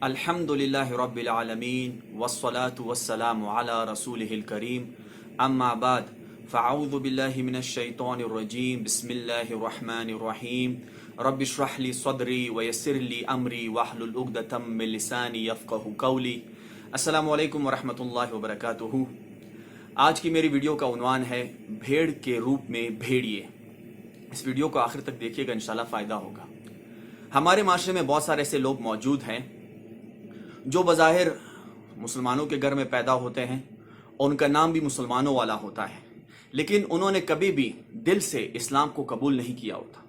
अल्हम्दुलिल्लाहि रब्बिल आलमीन वस्सलातु वस्सलामु अला रसूलिहिल करीम अम्मा बाद फ़अऊज़ु बिल्लाहि मिनश शैतानिर रजीम बिस्मिल्लाहिर रहमानिर रहीम रब्बि इश्रह ली सदरी वयस्सिर ली अमरी वहलुल उक़दतम मिन लिसानी यफ़क़हू क़ौली। अस्सलामु अलैकुम वरहमतुल्लाहि वबरकातुहू। आज की मेरी वीडियो का उन्वान है भेड़ के रूप में भेड़िए। इस वीडियो को आखिर तक देखिएगा, इंशाल्लाह फ़ायदा होगा। हमारे माशरे में बहुत सारे ऐसे लोग मौजूद हैं जो बज़ाहिर मुसलमानों के घर में पैदा होते हैं और उनका नाम भी मुसलमानों वाला होता है, लेकिन उन्होंने कभी भी दिल से इस्लाम को कबूल नहीं किया होता।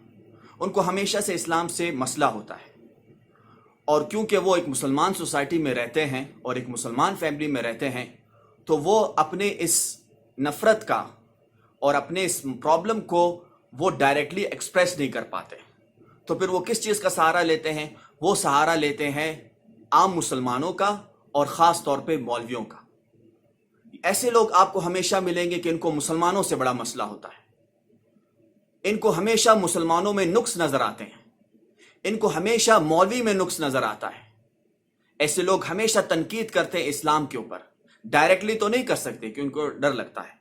उनको हमेशा से इस्लाम से मसला होता है, और क्योंकि वो एक मुसलमान सोसाइटी में रहते हैं और एक मुसलमान फैमिली में रहते हैं, तो वो अपने इस नफ़रत का और अपने इस प्रॉब्लम को वो डायरेक्टली एक्सप्रेस नहीं कर पाते। तो फिर वो किस चीज़ का सहारा लेते हैं? वो सहारा लेते हैं आम मुसलमानों का और ख़ास तौर पे मौलवियों का। ऐसे लोग आपको हमेशा मिलेंगे कि इनको मुसलमानों से बड़ा मसला होता है, इनको हमेशा मुसलमानों में नुक्स नज़र आते हैं, इनको हमेशा मौलवी में नुक्स नज़र आता है। ऐसे लोग हमेशा तनकीद करते हैं इस्लाम के ऊपर। डायरेक्टली तो नहीं कर सकते क्योंकि उनको डर लगता है,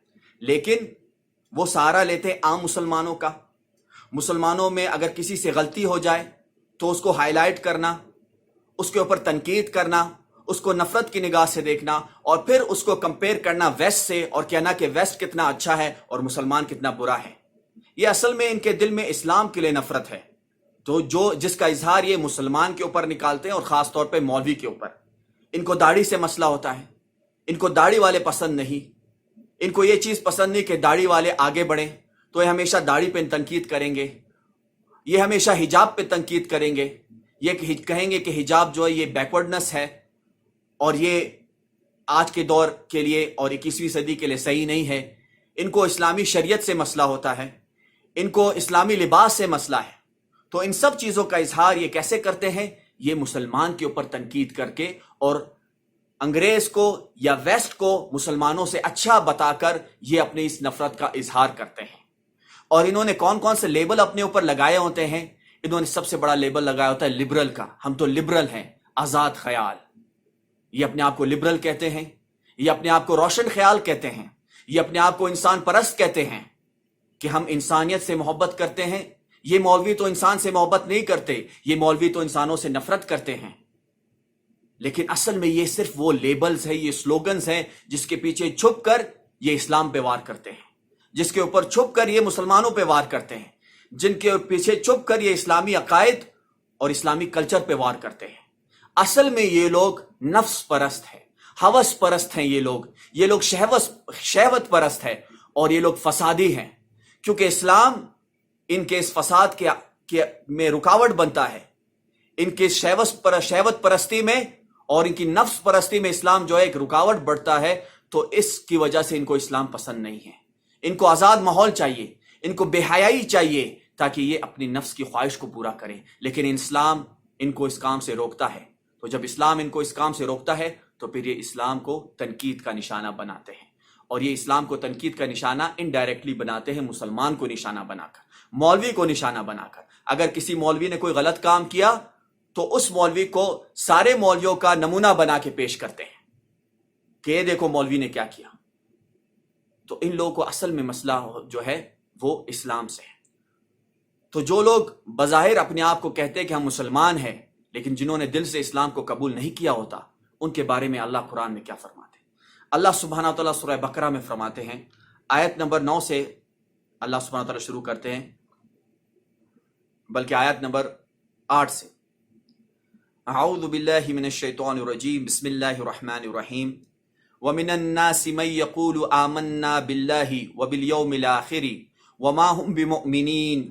लेकिन वो सहारा लेते हैं आम मुसलमानों का। मुसलमानों में अगर किसी से गलती हो जाए तो उसको हाईलाइट करना, उसके ऊपर तनकीद करना, उसको नफरत की निगाह से देखना और फिर उसको कंपेयर करना वेस्ट से और कहना कि वेस्ट कितना अच्छा है और मुसलमान कितना बुरा है। ये असल में इनके दिल में इस्लाम के लिए नफरत है, तो जिसका इजहार ये मुसलमान के ऊपर निकालते हैं और ख़ास तौर पे मौलवी के ऊपर। इनको दाढ़ी से मसला होता है, इनको दाढ़ी वाले पसंद नहीं, इनको ये चीज़ पसंद नहीं कि दाढ़ी वाले आगे बढ़ें, तो ये हमेशा दाढ़ी पे तनकीद करेंगे। ये हमेशा हिजाब पे तनकीद करेंगे, ये कहेंगे कि हिजाब जो है ये बैकवर्डनेस है और ये आज के दौर के लिए और 21वीं सदी के लिए सही नहीं है। इनको इस्लामी शरीयत से मसला होता है, इनको इस्लामी लिबास से मसला है। तो इन सब चीज़ों का इजहार ये कैसे करते हैं? ये मुसलमान के ऊपर तनकीद करके और अंग्रेज़ को या वेस्ट को मुसलमानों से अच्छा बताकर ये अपनी इस नफरत का इजहार करते हैं। और इन्होंने कौन कौन से लेबल अपने ऊपर लगाए होते हैं? इन्होंने सबसे बड़ा लेबल लगाया होता है लिबरल का। हम तो लिबरल हैं, आज़ाद ख्याल। ये अपने आप को लिबरल कहते हैं, ये अपने आप को रोशन ख्याल कहते हैं, ये अपने आप को इंसान परस्त कहते हैं कि हम इंसानियत से मोहब्बत करते हैं। ये मौलवी तो इंसान से मोहब्बत नहीं करते, ये मौलवी तो इंसानों से नफरत करते हैं। लेकिन असल में ये सिर्फ वो लेबल्स है, ये स्लोगन्स हैं जिसके पीछे छुप कर ये इस्लाम पे वार करते हैं, जिसके ऊपर छुप कर ये मुसलमानों पे वार करते हैं, जिनके पीछे छुप कर ये इस्लामी अकायद और इस्लामी कल्चर पे वार करते हैं। असल में ये लोग नफ्स परस्त हैं, हवस परस्त हैं। ये लोग शहवत परस्त है और ये लोग फसादी हैं, क्योंकि इस्लाम इनके इस फसाद में रुकावट बनता है। इनके शहवत परस्ती में और इनकी नफ्स परस्ती में इस्लाम जो है एक रुकावट बढ़ता है। तो इसकी वजह से इनको इस्लाम पसंद नहीं है। इनको आज़ाद माहौल चाहिए, इनको बेहयाई चाहिए ताकि ये अपनी नफ्स की ख्वाहिश को पूरा करें। लेकिन इस्लाम इनको इस काम से रोकता है। तो जब इस्लाम इनको इस काम से रोकता है तो फिर ये इस्लाम को तनकीद का निशाना बनाते हैं, और ये इस्लाम को तनकीद का निशाना इनडायरेक्टली बनाते हैं, मुसलमान को निशाना बनाकर, मौलवी को निशाना बनाकर। अगर किसी मौलवी ने कोई गलत काम किया तो उस मौलवी को सारे मौलवियों का नमूना बना के पेश करते हैं कि ये देखो मौलवी ने क्या किया। तो इन लोगों को असल में मसला जो है वो इस्लाम से है। तो जो लोग बज़ाहिर अपने आप को कहते हैं कि हम मुसलमान हैं, लेकिन जिन्होंने दिल से इस्लाम को कबूल नहीं किया होता, उनके बारे में अल्लाह कुरान में क्या फरमाते हैं? अल्लाह सुब्हानहू व तआला सूरह बकरा में फरमाते हैं, आयत नंबर 9 से अल्लाह सुब्हानहू व तआला शुरू करते हैं, बल्कि आयत नंबर 8 से। अऊज़ु बिल्लाहि मिनश शैतानिर रजीम बिस्मिल्लाहिर रहमानिर रहीम व मिनन नासि मन यक़ूलु आमन्ना बिल्लाहि व बिल यौमिल आखिर व मा हुम बिमुमिनीन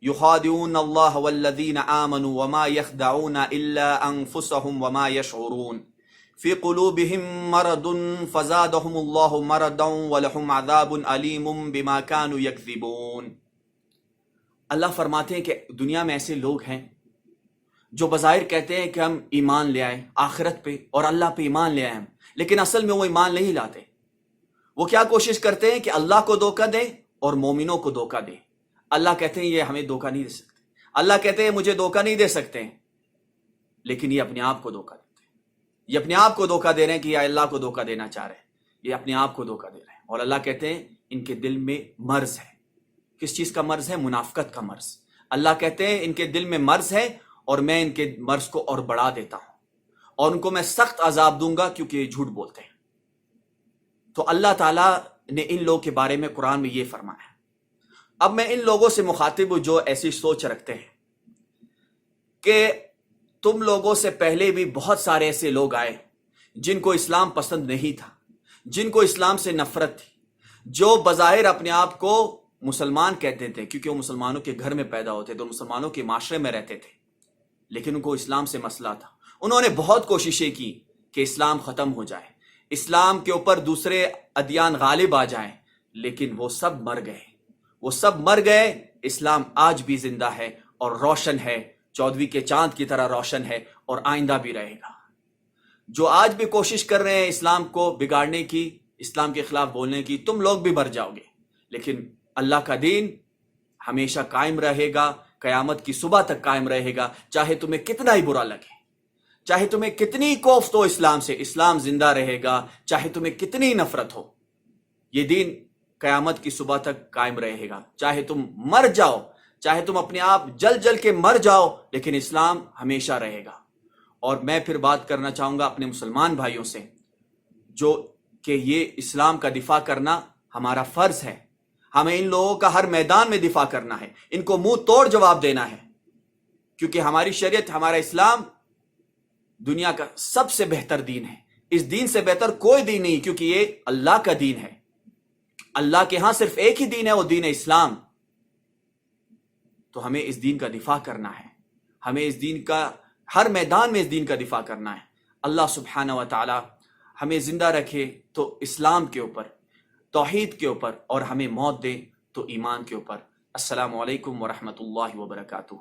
युखादिऊन अल्लाह वल्लज़ीना आमनू व मा यख़दऊन इल्ला अनफुसहुम व मा यशऊरून फ़ी क़ुलूबिहिम मरदुन फ़ज़ादहुमुल्लाहु मरदन व लहुम अज़ाबुन अलीमुम बिमा कानू यकज़िबून। अल्लाह फरमाते हैं कि दुनिया में ऐसे लोग हैं जो बज़ाहिर कहते हैं कि हम ईमान ले आए आखिरत पे और अल्लाह पे ईमान ले आए हम, लेकिन असल में वो ईमान नहीं लाते। वो क्या कोशिश करते हैं कि अल्लाह को धोखा दें और मोमिनों को धोखा दें। अल्लाह कहते हैं ये हमें धोखा नहीं दे सकते, अल्लाह कहते हैं मुझे धोखा नहीं दे सकते, लेकिन ये अपने आप को धोखा देते हैं। یہ اپنے آپ کو دھوکہ دے رہے ہیں کہ یہ اللہ کو دھوکہ دینا چاہ رہے ہیں، یہ اپنے آپ کو دھوکہ دے رہے ہیں۔ اور اللہ کہتے ہیں ان کے دل میں مرض ہے۔ کس چیز کا مرض ہے؟ منافقت کا مرض۔ اللہ کہتے ہیں ان کے دل میں مرض ہے اور میں ان کے مرض کو اور بڑھا دیتا ہوں، اور ان کو میں سخت عذاب دوں گا کیونکہ یہ جھوٹ بولتے ہیں۔ تو اللہ تعالیٰ نے ان لوگوں کے بارے میں قرآن میں یہ فرمایا۔ اب میں ان لوگوں سے مخاطب ہوں جو ایسی سوچ رکھتے ہیں کہ تم لوگوں سے پہلے بھی بہت سارے ایسے لوگ آئے جن کو اسلام پسند نہیں تھا، جن کو اسلام سے نفرت تھی، جو بظاہر اپنے آپ کو مسلمان کہتے تھے کیونکہ وہ مسلمانوں کے گھر میں پیدا ہوتے تھے، مسلمانوں کے معاشرے میں رہتے تھے، لیکن ان کو اسلام سے مسئلہ تھا۔ انہوں نے بہت کوششیں کی کہ اسلام ختم ہو جائے، اسلام کے اوپر دوسرے ادیان غالب آ جائیں، لیکن وہ سب مر گئے، وہ سب مر گئے۔ اسلام آج بھی زندہ ہے اور روشن ہے، 14ویں کے چاند کی طرح روشن ہے اور آئندہ بھی رہے گا۔ جو آج بھی کوشش کر رہے ہیں اسلام کو بگاڑنے کی، اسلام کے خلاف بولنے کی، تم لوگ بھی مر جاؤ گے، لیکن اللہ کا دین ہمیشہ قائم رہے گا، قیامت کی صبح تک قائم رہے گا، چاہے تمہیں کتنا ہی برا لگے، چاہے تمہیں کتنی کوفت ہو اسلام سے، اسلام زندہ رہے گا، چاہے تمہیں کتنی نفرت ہو، یہ دین قیامت کی صبح تک قائم رہے گا۔ چاہے تم مر جاؤ، چاہے تم اپنے آپ جل جل کے مر جاؤ، لیکن اسلام ہمیشہ رہے گا۔ اور میں پھر بات کرنا چاہوں گا اپنے مسلمان بھائیوں سے جو کہ یہ اسلام کا دفاع کرنا ہمارا فرض ہے، ہمیں ان لوگوں کا ہر میدان میں دفاع کرنا ہے، ان کو منہ توڑ جواب دینا ہے، کیونکہ ہماری شریعت، ہمارا اسلام دنیا کا سب سے بہتر دین ہے۔ اس دین سے بہتر کوئی دین نہیں، کیونکہ یہ اللہ کا دین ہے۔ اللہ کے ہاں صرف ایک ہی دین ہے، وہ دین اسلام۔ تو ہمیں اس دین کا دفاع کرنا ہے، ہمیں اس دین کا ہر میدان میں اس دین کا دفاع کرنا ہے۔ اللہ سبحانہ و تعالی ہمیں زندہ رکھے تو اسلام کے اوپر، توحید کے اوپر، اور ہمیں موت دے تو ایمان کے اوپر۔ السلام علیکم ورحمۃ اللہ وبرکاتہ۔